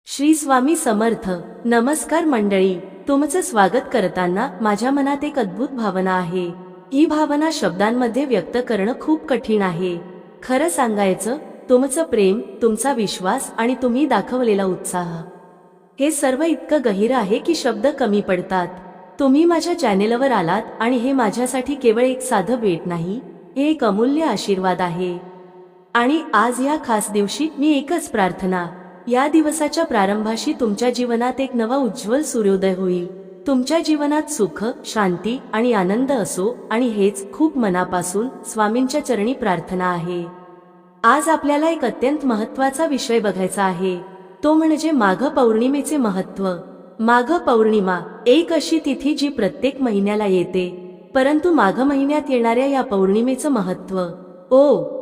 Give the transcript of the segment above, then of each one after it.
श्री स्वामी समर्थ. नमस्कार मंडळी, तुमचं स्वागत करताना माझ्या मनात एक अद्भुत भावना आहे. ही भावना शब्दांमध्ये व्यक्त करणं खूप कठीण आहे. खरं सांगायचं, तुमचं प्रेम, तुमचा विश्वास आणि तुम्ही दाखवलेला उत्साह, हे सर्व इतकं गहिरं आहे की शब्द कमी पडतात. तुम्ही माझ्या चॅनेलवर आलात आणि हे माझ्यासाठी केवळ एक साधं भेट नाही, हे एक अमूल्य आशीर्वाद आहे. आणि आज या खास दिवशी मी एकच प्रार्थना, या दिवसाच्या प्रारंभाशी तुमच्या जीवनात एक नवा उज्ज्वल सूर्योदय होईल. तुमच्या जीवनात सुख, शांती आणि आनंद असो, आणि हेच खूप मनापासून स्वामींच्या चरणी प्रार्थना आहे. आज आपल्याला एक अत्यंत महत्त्वाचा विषय बघायचा आहे, तो म्हणजे माघ पौर्णिमेचे महत्त्व. माघ पौर्णिमा एक अशी तिथी जी प्रत्येक महिन्याला येते, परंतु माघ महिन्यात येणाऱ्या या पौर्णिमेचं महत्त्व,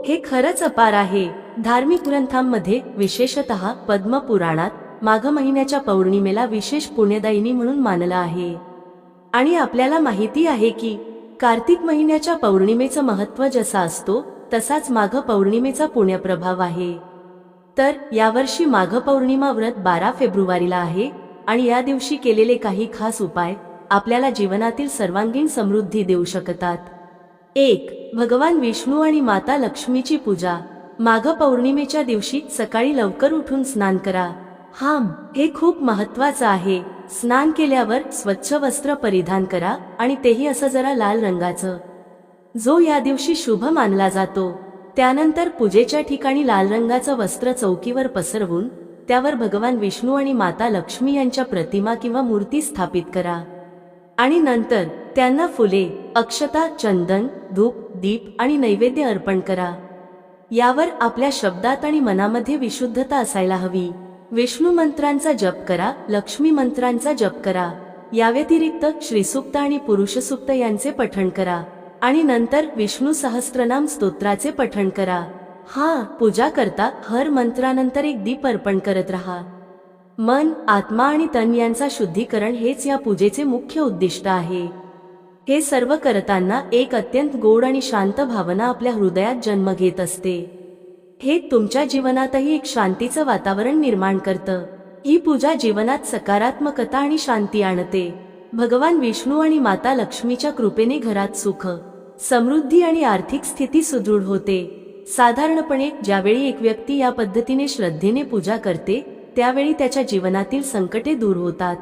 हे खरंच अपार आहे. धार्मिक ग्रंथांमध्ये, विशेषतः पद्मपुराणात माघ महिन्याच्या पौर्णिमेला विशेष पुण्यदायिनी म्हणून मानलं आहे. आणि आपल्याला माहिती आहे की कार्तिक महिन्याच्या पौर्णिमेचं महत्त्व जसा असतो, तसाच माघ पौर्णिमेचा पुण्यप्रभाव आहे. तर यावर्षी माघ पौर्णिमा व्रत 12 फेब्रुवारीला आहे, आणि या दिवशी केलेले काही खास उपाय आपल्याला जीवनातील सर्वांगीण समृद्धी देऊ शकतात. 1. भगवान विष्णू आणि माता लक्ष्मीची पूजा. माघ पौर्णिमेच्या दिवशी सकाळी लवकर उठून स्नान करा. हे खूप महत्त्वाचं आहे. स्नान केल्यावर स्वच्छ वस्त्र परिधान करा, आणि तेही असं जरा लाल रंगाचं, जो या दिवशी शुभ मानला जातो. त्यानंतर पूजेच्या ठिकाणी लाल रंगाचं वस्त्र चौकीवर पसरवून त्यावर भगवान विष्णू आणि माता लक्ष्मी यांच्या प्रतिमा किंवा मूर्ती स्थापित करा. आणि नंतर त्यांना फुले, अक्षता, चंदन, धूप, दीप आणि नैवेद्य अर्पण करा. यावर आपल्या शब्दात आणि मनामध्ये विशुद्धता असायला हवी. विष्णू मंत्रांचा जप करा, लक्ष्मी मंत्रांचा जप करा. या व्यतिरिक्त श्रीसूक्त आणि पुरुषसूक्त यांचे पठण करा, आणि नंतर विष्णू सहस्त्रनाम स्तोत्राचे पठण करा. पूजा करता हर मंत्रानंतर एक दीप अर्पण करत रहा. मन, आत्मा आणि तन यांचा शुद्धीकरण हेच या पूजेचे मुख्य उद्दिष्ट आहे. हे सर्व करताना एक अत्यंत गोड आणि शांत भावना आपल्या हृदयात जन्म घेत असते. हे तुमच्या जीवनातही एक शांतीचं वातावरण निर्माण करतं. ही पूजा जीवनात सकारात्मकता आणि शांती आणते. भगवान विष्णू आणि माता लक्ष्मीच्या कृपेने घरात सुख, समृद्धी आणि आर्थिक स्थिती सुदृढ होते. साधारणपणे ज्यावेळी एक व्यक्ती या पद्धतीने श्रद्धेने पूजा करते, त्यावेळी त्याच्या जीवनातील संकटे दूर होतात.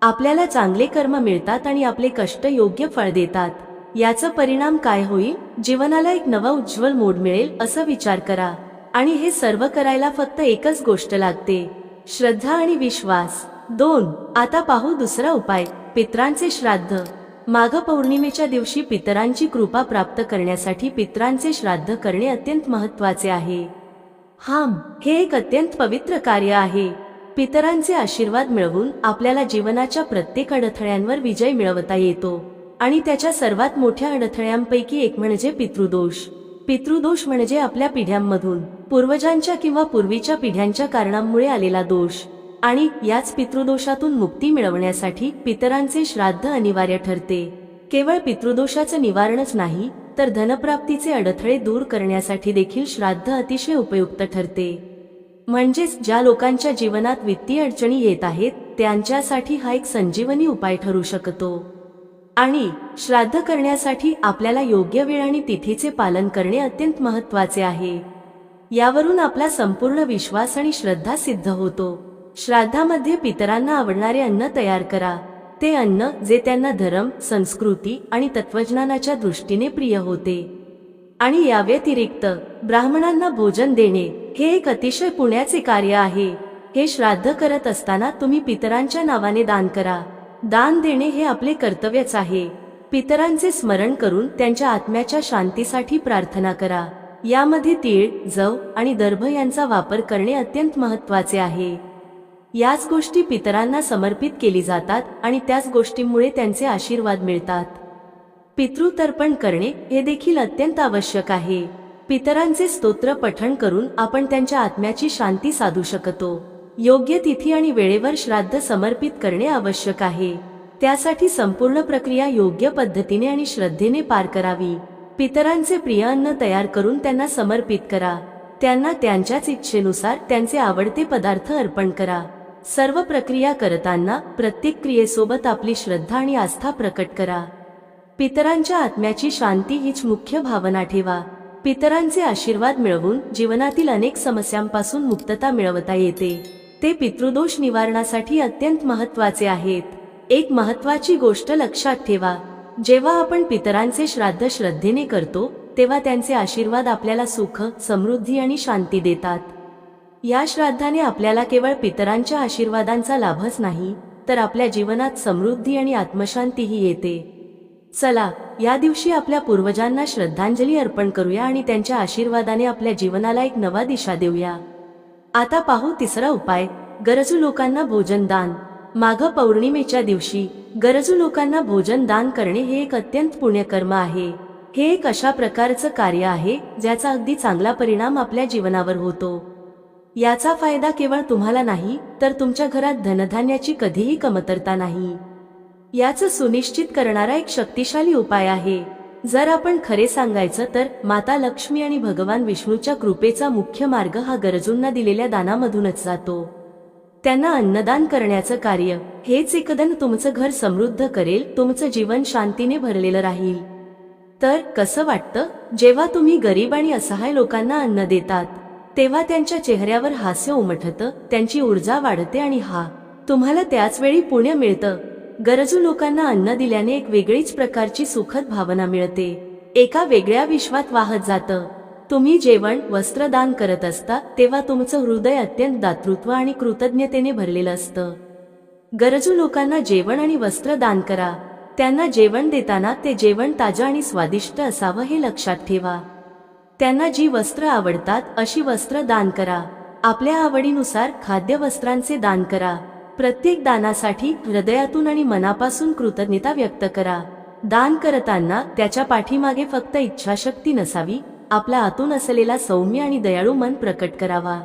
आपल्याला चांगले कर्म मिळतात आणि आपले कष्ट योग्य फळ देतात. याचा परिणाम काय होईल? जीवनाला एक नवा उज्ज्वल मोड मिळेल असं विचार करा. आणि हे सर्व करायला फक्त एकच गोष्ट लागते, श्रद्धा आणि विश्वास. 2. आता पाहू दुसरा उपाय, पितरांचे श्राद्ध. माघ पौर्णिमेच्या दिवशी पितरांची कृपा प्राप्त करण्यासाठी पितरांचे श्राद्ध करणे अत्यंत महत्त्वाचे आहे. हे एक अत्यंत पवित्र कार्य आहे. पितरांचे आशीर्वाद मिळवून आपल्याला जीवनाच्या प्रत्येक अडथळ्यांवर विजय मिळवता येतो. आणि त्याच्या सर्वात मोठ्या अडथळ्यांपैकी एक म्हणजे पितृदोष. पितृदोष म्हणजे आपल्या पिढ्यांमधून, पूर्वजांच्या किंवा पूर्वीच्या पिढ्यांच्या कारणांमुळे आलेला दोष. आणि याच पितृदोषातून मुक्ती मिळवण्यासाठी पितरांचे श्राद्ध अनिवार्य ठरते. केवळ पितृदोषाचं निवारणच नाही, तर धनप्राप्तीचे अडथळे दूर करण्यासाठी देखील श्राद्ध अतिशय उपयुक्त ठरते. म्हणजेच ज्या लोकांच्या जीवनात वित्तीय अडचणी येत आहेत, त्यांच्यासाठी हा एक संजीवनी उपाय ठरू शकतो. आणि श्राद्ध करण्यासाठी आपल्याला योग्य वेळ आणि तिथीचे पालन करणे अत्यंत महत्त्वाचे आहे. यावरून आपला संपूर्ण विश्वास आणि श्रद्धा सिद्ध होतो. श्राद्धामध्ये पितरांना आवडणारे अन्न तयार करा. ते अन्न जे त्यांना धर्म, संस्कृती आणि तत्वज्ञानाच्या दृष्टीने प्रिय होते. आणि या व्यतिरिक्त ब्राह्मणांना भोजन देणे हे एक अतिशय पुण्याचे कार्य आहे. हे श्राद्ध करत असताना तुम्ही पितरांच्या नावाने दान करा. दान देणे हे आपले कर्तव्यच आहे. पितरांचे स्मरण करून त्यांच्या आत्म्याच्या शांतीसाठी प्रार्थना करा. यामध्ये तीळ, जव आणि दर्भ यांचा वापर करणे अत्यंत महत्त्वाचे आहे. याच गोष्टी पितरांना समर्पित केली जातात, आणि त्याच गोष्टींमुळे त्यांचे आशीर्वाद मिळतात. पितृतर्पण करणे हे देखील अत्यंत आवश्यक आहे. पितरांचे स्तोत्र पठण करून आपण त्यांच्या आत्म्याची शांती साधू शकतो. योग्य तिथी आणि वेळेवर श्राद्ध समर्पित करणे आवश्यक आहे. त्यासाठी संपूर्ण प्रक्रिया योग्य पद्धतीने आणि श्रद्धेने पार करावी. पितरांचे प्रिय अन्न तयार करून त्यांना समर्पित करा. त्यांना त्यांच्याच इच्छेनुसार त्यांचे आवडते पदार्थ अर्पण करा. सर्व प्रक्रिया करताना प्रत्येक क्रियेसोबत आपली श्रद्धा आणि आस्था प्रकट करा. पितरांच्या आत्म्याची शांती हीच मुख्य भावना ठेवा. पितरांचे आशीर्वाद मिळवून जीवनातील अनेक समस्यांपासून मुक्तता मिळवता येते. ते पितृदोष निवारणासाठी अत्यंत महत्त्वाचे आहेत. एक महत्त्वाची गोष्ट लक्षात ठेवा, जेव्हा आपण पितरांचे श्राद्ध श्रद्धेने करतो तेव्हा त्यांचे आशीर्वाद आपल्याला सुख, समृद्धी आणि शांती देतात. या श्राद्धाने आपल्याला केवळ पितरांच्या आशीर्वादांचा लाभच नाही, तर आपल्या जीवनात समृद्धी आणि आत्मशांतीही येते. चला, या दिवशी आपल्या पूर्वजांना श्रद्धांजली अर्पण करूया आणि त्यांच्या आशीर्वादाने आपल्या जीवनाला एक नवा दिशा देऊया. आता पाहू तिसरा उपाय, गरजू लोकांना भोजन दान. माघ पौर्णिमेच्या दिवशी गरजू लोकांना भोजन दान करणे हे एक अत्यंत पुण्यकर्म आहे. हे एक अशा प्रकारचं कार्य आहे ज्याचा अगदी चांगला परिणाम आपल्या जीवनावर होतो. याचा फायदा केवळ तुम्हाला नाही, तर तुमच्या घरात धनधान्याची कधीही कमतरता नाही, याचं सुनिश्चित करणारा एक शक्तिशाली उपाय आहे. जर आपण खरे सांगायचं तर माता लक्ष्मी आणि भगवान विष्णूच्या कृपेचा मुख्य मार्ग हा गरजूंना दिलेल्या दानामधूनच जातो. त्यांना अन्नदान करण्याचं कार्य हेच एकदन तुमचं घर समृद्ध करेल, तुमचं जीवन शांतीने भरलेलं राहील. तर कसं वाटतं जेव्हा तुम्ही गरीब आणि असहाय लोकांना अन्न देतात, तेव्हा त्यांच्या चेहऱ्यावर हास्य उमटतं, त्यांची ऊर्जा वाढते आणि तुम्हाला त्याच वेळी पुण्य मिळतं. गरजू लोकांना अन्न दिल्याने एक वेगळीच प्रकारची सुखद भावना मिळते, एका वेगळ्या विश्वात वाहत जातं. तुम्ही जेवण, वस्त्र दान करत असता तेव्हा तुमचं हृदय अत्यंत दातृत्व आणि कृतज्ञतेने भरलेलं असतं. गरजू लोकांना जेवण आणि वस्त्र दान करा. त्यांना जेवण देताना ते जेवण ताजं आणि स्वादिष्ट असावं हे लक्षात ठेवा. त्यांना जी वस्त्र आवडतात अशी वस्त्र दान करा. आपल्या आवडीनुसार खाद्यवस्त्रांचे दान करा. प्रत्येक दानासाठी हृदयातून आणि मनापासून कृतज्ञता व्यक्त करा. दान करताना त्याच्या पाठीमागे फक्त इच्छाशक्ती नसावी, आपला आतून असलेला सौम्य आणि दयाळू मन प्रकट करावा.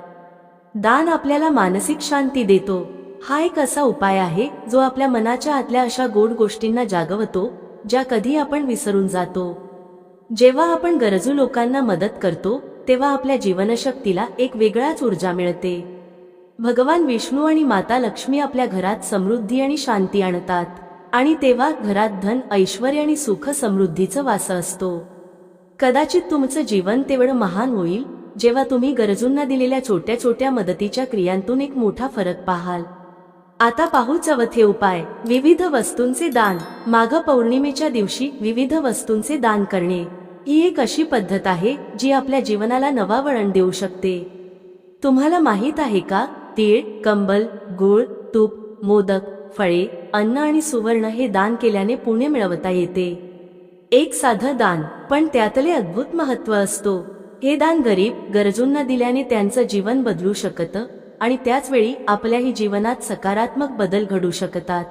दान आपल्याला मानसिक शांती देतो. हा एक असा उपाय आहे जो आपल्या मनाच्या आतल्या अशा गोड गोष्टींना जागवतो ज्या कधी आपण विसरून जातो. जेव्हा आपण गरजू लोकांना मदत करतो तेव्हा आपल्या जीवनशक्तीला एक वेगळाच ऊर्जा मिळते. भगवान विष्णू आणि माता लक्ष्मी आपल्या घरात समृद्धी आणि शांती आणतात, आणि तेव्हा घरात धन, ऐश्वर्य आणि सुख समृद्धीचा वास असतो. कदाचित तुमचं जीवन तेवढं महान होईल जेव्हा तुम्ही गरजूंना दिलेल्या छोट्या छोट्या मदतीच्या क्रियांतून एक मोठा फरक पाहाल. आता पाहू चौथे उपाय, विविध वस्तूंचे दान. माघ पौर्णिमेच्या दिवशी विविध वस्तूंचे दान करणे ही एक अशी पद्धत आहे जी आपल्या जीवनाला नवा वळण देऊ शकते. तुम्हाला माहित आहे का, तीळ, कंबल, गूळ, तूप, मोदक, फळे, अन्न आणि सुवर्ण हे दान केल्याने पुण्य मिळवता येते. एक साधं दान, पण त्यातले अद्भुत महत्त्व असतो. हे दान गरीब, गरजूंना दिल्याने त्यांचं जीवन बदलू शकतं आणि त्याच वेळी आपल्याही जीवनात सकारात्मक बदल घडू शकतात.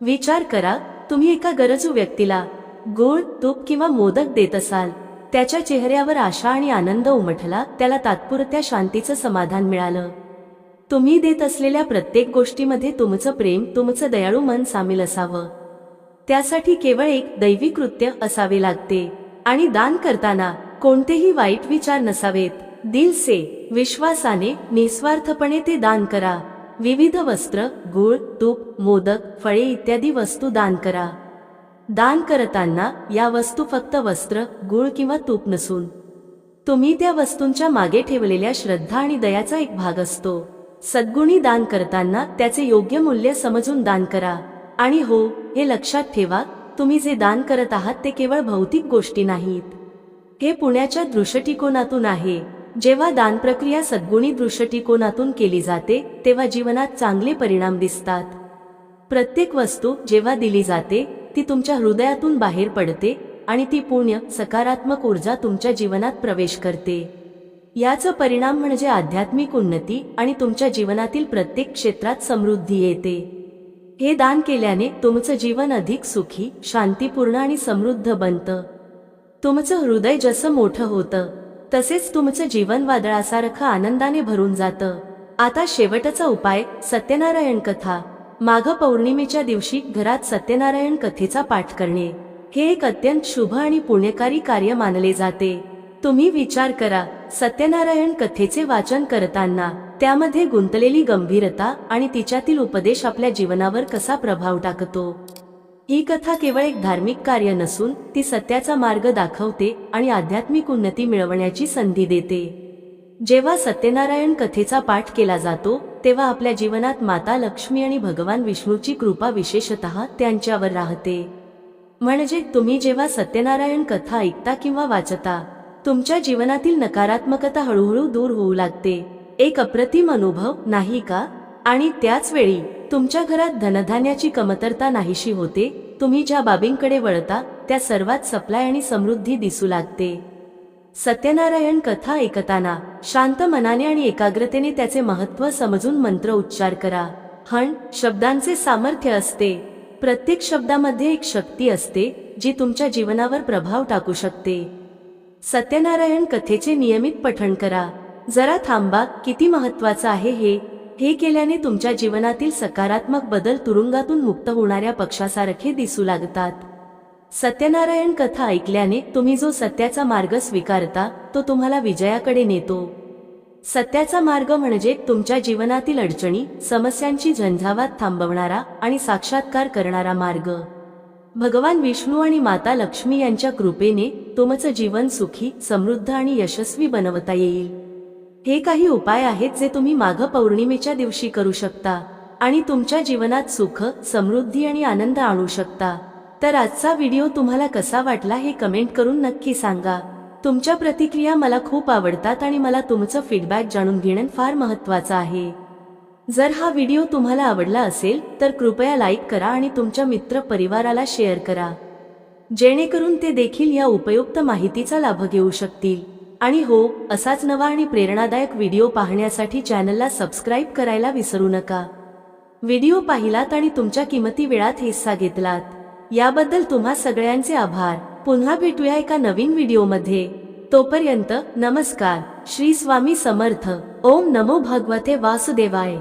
विचार करा, तुम्ही एका गरजू व्यक्तीला गूळ, तूप किंवा मोदक देत असाल. त्याच्या चेहऱ्यावर आशा आणि आनंद उमटला, त्याला तात्पुरत्या शांतीचं समाधान मिळालं. तुम्ही देत असलेल्या प्रत्येक गोष्टीमध्ये तुमचं प्रेम, तुमचं दयाळू मन सामील असावं. त्यासाठी केवळ एक दैवी कृत्य असावे लागते. आणि दान करताना कोणतेही वाईट विचार नसावेत. दिल से, विश्वासाने, निस्वार्थपणे ते दान करा. विविध वस्त्र, गूळ, तूप, मोदक, फळे इत्यादी वस्तू दान करा. दान करताना या वस्तू फक्त वस्त्र, गूळ किंवा तूप नसून तुम्ही त्या वस्तूंच्या मागे ठेवलेल्या श्रद्धा आणि दयाचा एक भाग असतो. सद्गुणी दान करताना त्याचे योग्य मूल्य समजून दान करा. आणि हो, हे लक्षात ठेवा, तुम्ही जे दान करत आहात ते केवळ भौतिक गोष्टी नाहीत. हे पुण्याच्या दृष्टिकोनातून आहे. जेव्हा दान प्रक्रिया सद्गुणी दृष्टिकोनातून केली जाते तेव्हा जीवनात चांगले परिणाम दिसतात. प्रत्येक वस्तू जेव्हा दिली जाते ती तुमच्या हृदयातून बाहेर पडते आणि ती पुण्य, सकारात्मक ऊर्जा तुमच्या जीवनात प्रवेश करते. याचा परिणाम म्हणजे आध्यात्मिक उन्नती आणि तुमच्या जीवनातील प्रत्येक क्षेत्रात समृद्धी येते. हे दान केल्याने तुमचं जीवन अधिक सुखी, शांतीपूर्ण आणि समृद्ध बनतं. तुमचं हृदय जसं मोठं होतं तसेच तुमचं जीवन वादळासारखं आनंदाने भरून जातं. आता शेवटचा उपाय, सत्यनारायण कथा. माघ पौर्णिमेच्या दिवशी घरात सत्यनारायण कथेचा पाठ करणे हे एक अत्यंत शुभ आणि पुण्यकारी कार्य मानले जाते. तुम्ही विचार करा, सत्यनारायण कथेचे वाचन करताना त्यामध्ये गुंतलेली गंभीरता आणि तिच्यातील उपदेश आपल्या जीवनावर कसा प्रभाव टाकतो। ही कथा केवळ एक धार्मिक कार्य नसून ती सत्याचा मार्ग दाखवते आणि आध्यात्मिक उन्नती मिळवण्याची संधी देते। जेव्हा सत्यनारायण कथेचा पाठ केला जातो तेव्हा आपल्या जीवनात माता लक्ष्मी आणि भगवान विष्णूची कृपा विशेषतः त्यांच्यावर राहते। म्हणजे तुम्ही जेव्हा सत्यनारायण कथा ऐकता किंवा वाचता तुमच्या जीवनातील नकारात्मकता हळूहळू दूर होऊ लागते। एक अप्रतिम अनुभव नाही का? आणि त्याच वेळी तुमच्या घरात धनधान्याची कमतरता नाहीशी होते। तुम्ही ज्या बाबींकडे वळता त्या सर्वात सप्लाय आणि समृद्धी दिसू लागते। सत्यनारायण कथा ऐकताना शांत मनाने आणि एकाग्रतेने त्याचे महत्त्व समजून मंत्र उच्चार करा। शब्दांचे सामर्थ्य असते। प्रत्येक शब्दामध्ये एक शक्ती असते जी तुमच्या जीवनावर प्रभाव टाकू शकते। सत्यनारायण कथेचे नियमित पठण करा। जरा थांबा, किती महत्त्वाचं आहे हे केल्याने तुमच्या जीवनातील सकारात्मक बदल तुरुंगातून मुक्त होणाऱ्या पक्षासारखे दिसू लागतात। सत्यनारायण कथा ऐकल्याने तुम्ही जो सत्याचा मार्ग स्वीकारता तो तुम्हाला विजयाकडे नेतो। सत्याचा मार्ग म्हणजे तुमच्या जीवनातील अडचणी, समस्यांची झंझावात थांबवणारा आणि साक्षात्कार करणारा मार्ग। भगवान विष्णू आणि माता लक्ष्मी यांच्या कृपेने तुमचं जीवन सुखी, समृद्ध आणि यशस्वी बनवता येईल। हे काही उपाय आहेत जे तुम्ही माघ पौर्णिमेच्या दिवशी करू शकता आणि तुमच्या जीवनात सुख, समृद्धी आणि आनंद आणू शकता। तर आजचा व्हिडिओ तुम्हाला कसा वाटला हे कमेंट करून नक्की सांगा। तुमच्या प्रतिक्रिया मला खूप आवडतात आणि मला तुमचं फीडबॅक जाणून घेणं फार महत्त्वाचं आहे। जर हा व्हिडिओ तुम्हाला आवडला असेल तर कृपया लाईक करा आणि तुमच्या मित्र परिवाराला शेअर करा, जेणेकरून ते देखील या उपयुक्त माहितीचा लाभ घेऊ शकतील। आणि हो, असाच नवा आणि प्रेरणादायक व्हिडिओ पाहण्यासाठी चॅनलला सबस्क्राईब करायला विसरू नका। व्हिडिओ पाहिलात आणि तुमच्या किमती वेळात हिस्सा घेतलात याबद्दल तुम्हा सगळ्यांचे आभार। पुन्हा भेटूया एका नवीन व्हिडिओमध्ये। तोपर्यंत नमस्कार। श्री स्वामी समर्थ। ओम नमो भगवते वासुदेवाय।